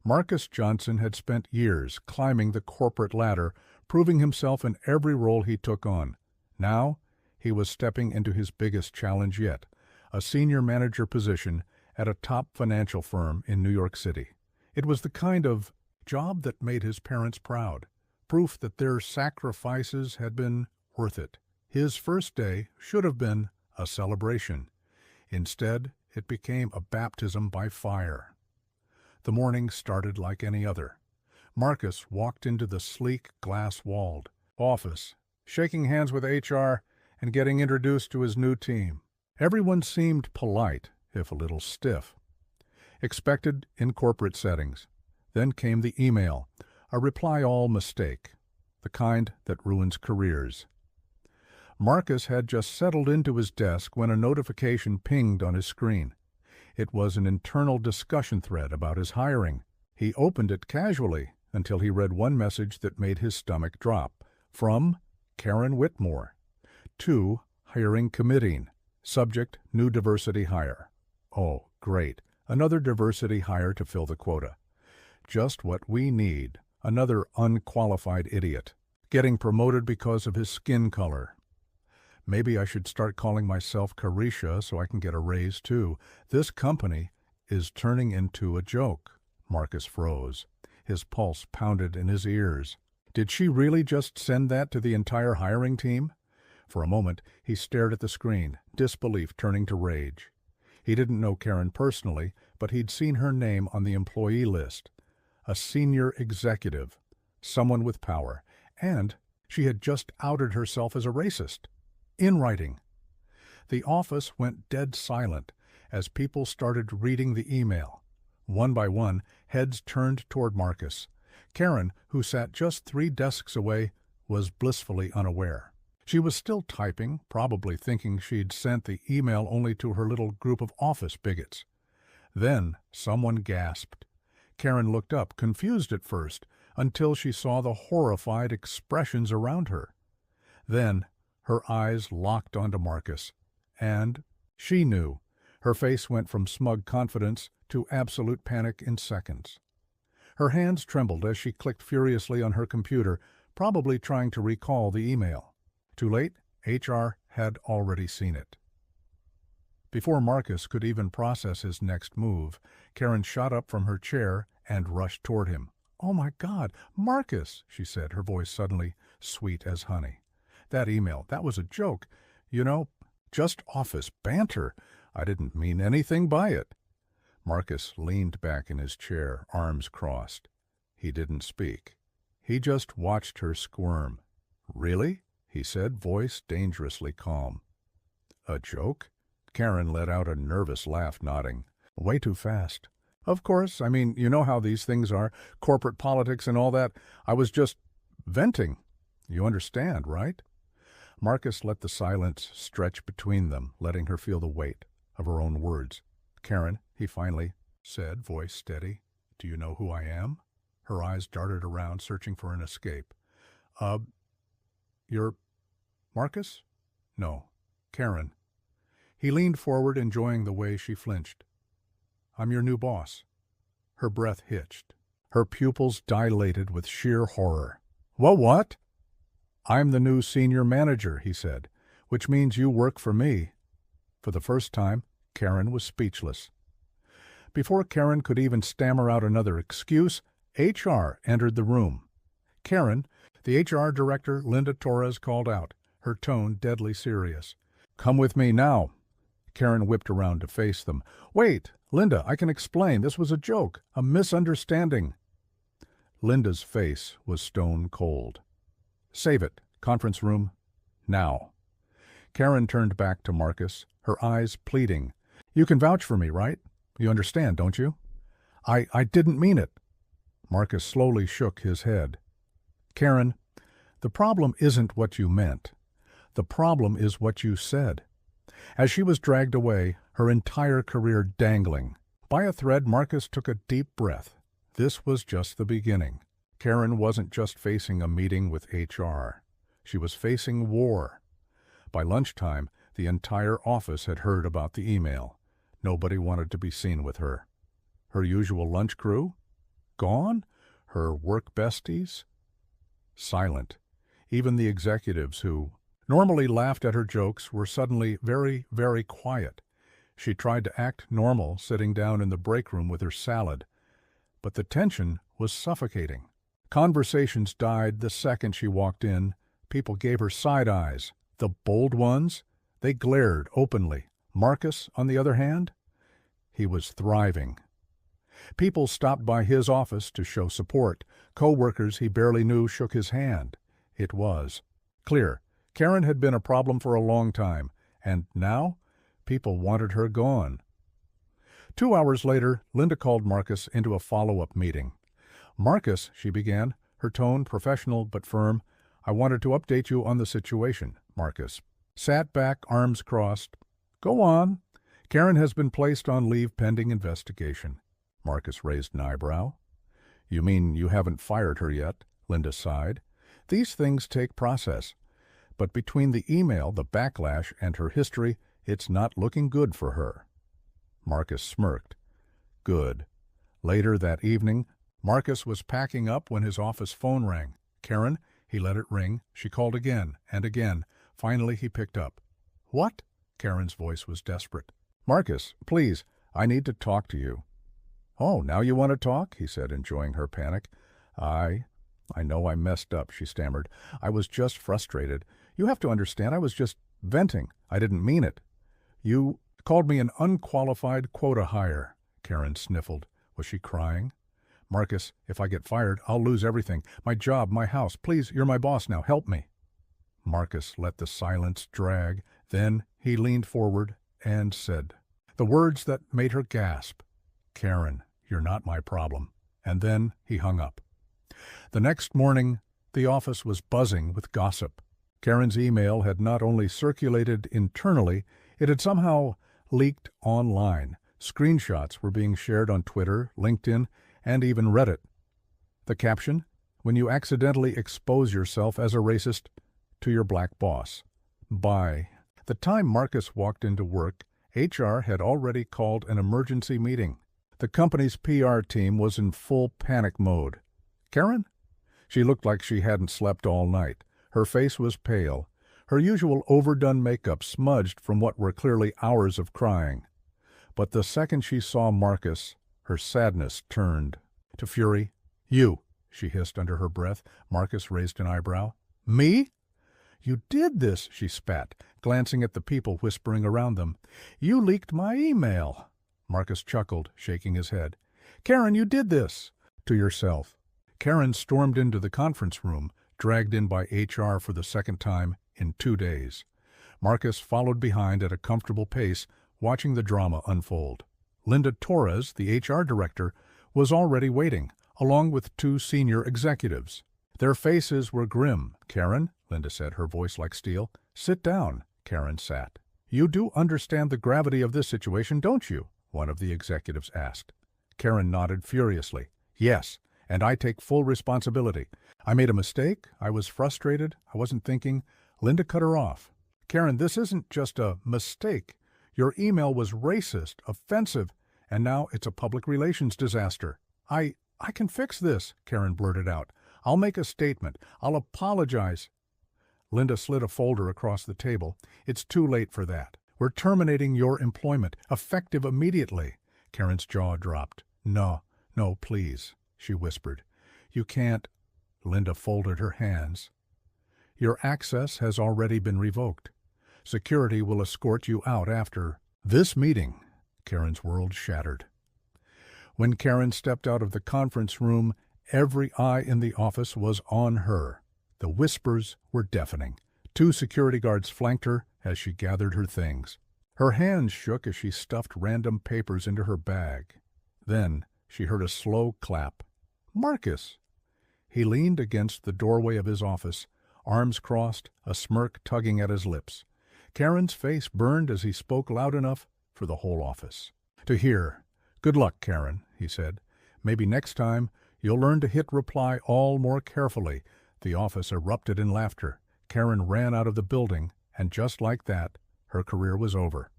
Marcus Johnson had spent years climbing the corporate ladder, proving himself in every role he took on. Now, he was stepping into his biggest challenge yet, a senior manager position at a top financial firm in New York City. It was the kind of job that made his parents proud, proof that their sacrifices had been worth it. His first day should have been a celebration. Instead, it became a baptism by fire. The morning started like any other. Marcus walked into the sleek, glass-walled office, shaking hands with HR and getting introduced to his new team. Everyone seemed polite, if a little stiff. Expected in corporate settings. Then came the email, a reply-all mistake, the kind that ruins careers. Marcus had just settled into his desk when a notification pinged on his screen. It was an internal discussion thread about his hiring. He opened it casually until he read one message that made his stomach drop. From Karen Whitmore. To hiring committee. Subject, new diversity hire. Oh, great. Another diversity hire to fill the quota. Just what we need. Another unqualified idiot. Getting promoted because of his skin color. Maybe I should start calling myself Carisha so I can get a raise too. This company is turning into a joke. Marcus froze. His pulse pounded in his ears. Did she really just send that to the entire hiring team? For a moment, he stared at the screen, disbelief turning to rage. He didn't know Karen personally, but he'd seen her name on the employee list. A senior executive, someone with power, and she had just outed herself as a racist. In writing. The office went dead silent as people started reading the email. One by one, heads turned toward Marcus. Karen, who sat just 3 desks away, was blissfully unaware. She was still typing, probably thinking she'd sent the email only to her little group of office bigots. Then someone gasped. Karen looked up, confused at first, until she saw the horrified expressions around her. Then her eyes locked onto Marcus, and she knew. Her face went from smug confidence to absolute panic in seconds. Her hands trembled as she clicked furiously on her computer, probably trying to recall the email. Too late, HR had already seen it. Before Marcus could even process his next move, Karen shot up from her chair and rushed toward him. "Oh my God, Marcus," she said, her voice suddenly sweet as honey. "That email, that was a joke. You know, just office banter. I didn't mean anything by it." Marcus leaned back in his chair, arms crossed. He didn't speak. He just watched her squirm. "Really?" he said, voice dangerously calm. "A joke?" Karen let out a nervous laugh, nodding. "Way too fast. Of course, I mean, you know how these things are, corporate politics and all that. I was just venting. You understand, right?" Marcus let the silence stretch between them, letting her feel the weight of her own words. "Karen," he finally said, voice steady, "do you know who I am?" Her eyes darted around, searching for an escape. You're Marcus?" "No, Karen." He leaned forward, enjoying the way she flinched. "I'm your new boss." Her breath hitched. Her pupils dilated with sheer horror. What? "I'm the new senior manager," he said, "which means you work for me." For the first time, Karen was speechless. Before Karen could even stammer out another excuse, HR entered the room. "Karen," the HR director, Linda Torres, called out, her tone deadly serious. "Come with me now." Karen whipped around to face them. "Wait, Linda, I can explain. This was a joke, a misunderstanding." Linda's face was stone cold. "Save it. Conference room. Now." Karen turned back to Marcus, her eyes pleading. "You can vouch for me, right? You understand, don't you?" I didn't mean it." Marcus slowly shook his head. "Karen, the problem isn't what you meant. The problem is what you said." As she was dragged away, her entire career dangling by a thread, Marcus took a deep breath. This was just the beginning. Karen wasn't just facing a meeting with HR. She was facing war. By lunchtime, the entire office had heard about the email. Nobody wanted to be seen with her. Her usual lunch crew? Gone? Her work besties? Silent. Even the executives who normally laughed at her jokes were suddenly very, very quiet. She tried to act normal, sitting down in the break room with her salad, but the tension was suffocating. Conversations died the second she walked in. People gave her side eyes. The bold ones, they glared openly. Marcus, on the other hand, he was thriving. People stopped by his office to show support. Co-workers he barely knew shook his hand. It was clear Karen had been a problem for a long time, and now people wanted her gone. 2 hours later, Linda called Marcus into a follow-up meeting. "Marcus," she began, her tone professional but firm, "I wanted to update you on the situation." Marcus sat back, arms crossed. "Go on." "Karen has been placed on leave pending investigation." Marcus raised an eyebrow. "You mean you haven't fired her yet?" Linda sighed. "These things take process. But between the email, the backlash, and her history, it's not looking good for her." Marcus smirked. "Good." Later that evening, Marcus was packing up when his office phone rang. "Karen?" He let it ring. She called again and again. Finally, he picked up. "What?" Karen's voice was desperate. "Marcus, please, I need to talk to you." "Oh, now you want to talk?" he said, enjoying her panic. I know I messed up," she stammered. "I was just frustrated. You have to understand, I was just venting. I didn't mean it." "You called me an unqualified quota hire," Karen sniffled. Was she crying? "Marcus, if I get fired, I'll lose everything. My job, my house. Please, you're my boss now. Help me." Marcus let the silence drag. Then he leaned forward and said the words that made her gasp. "Karen, you're not my problem." And then he hung up. The next morning, the office was buzzing with gossip. Karen's email had not only circulated internally, it had somehow leaked online. Screenshots were being shared on Twitter, LinkedIn, and even Reddit. The caption, "When you accidentally expose yourself as a racist to your black boss." By the time Marcus walked into work, HR had already called an emergency meeting. The company's PR team was in full panic mode. Karen? She looked like she hadn't slept all night. Her face was pale, her usual overdone makeup smudged from what were clearly hours of crying. But the second she saw Marcus, her sadness turned to fury. "You," she hissed under her breath. Marcus raised an eyebrow. "Me?" "You did this," she spat, glancing at the people whispering around them. "You leaked my email." Marcus chuckled, shaking his head. "Karen, you did this." "To yourself." Karen stormed into the conference room, dragged in by HR for the second time in 2 days. Marcus followed behind at a comfortable pace, watching the drama unfold. Linda Torres, the HR director, was already waiting, along with 2 senior executives. Their faces were grim. "Karen," Linda said, her voice like steel. "Sit down." Karen sat. "You do understand the gravity of this situation, don't you?" one of the executives asked. Karen nodded furiously. "Yes, and I take full responsibility. I made a mistake. I was frustrated. I wasn't thinking." Linda cut her off. "Karen, this isn't just a mistake. Your email was racist, offensive, and now it's a public relations disaster." I can fix this," Karen blurted out. "I'll make a statement. I'll apologize." Linda slid a folder across the table. "It's too late for that. We're terminating your employment, effective immediately." Karen's jaw dropped. No, please," she whispered. "You can't." Linda folded her hands. "Your access has already been revoked. Security will escort you out after this meeting." Karen's world shattered. When Karen stepped out of the conference room, every eye in the office was on her. The whispers were deafening. 2 security guards flanked her as she gathered her things. Her hands shook as she stuffed random papers into her bag. Then she heard a slow clap. "Marcus!" He leaned against the doorway of his office, arms crossed, a smirk tugging at his lips. Karen's face burned as he spoke loud enough for the whole office to hear. "Good luck, Karen," he said. "Maybe next time you'll learn to hit reply all more carefully." The office erupted in laughter. Karen ran out of the building, and just like that, her career was over.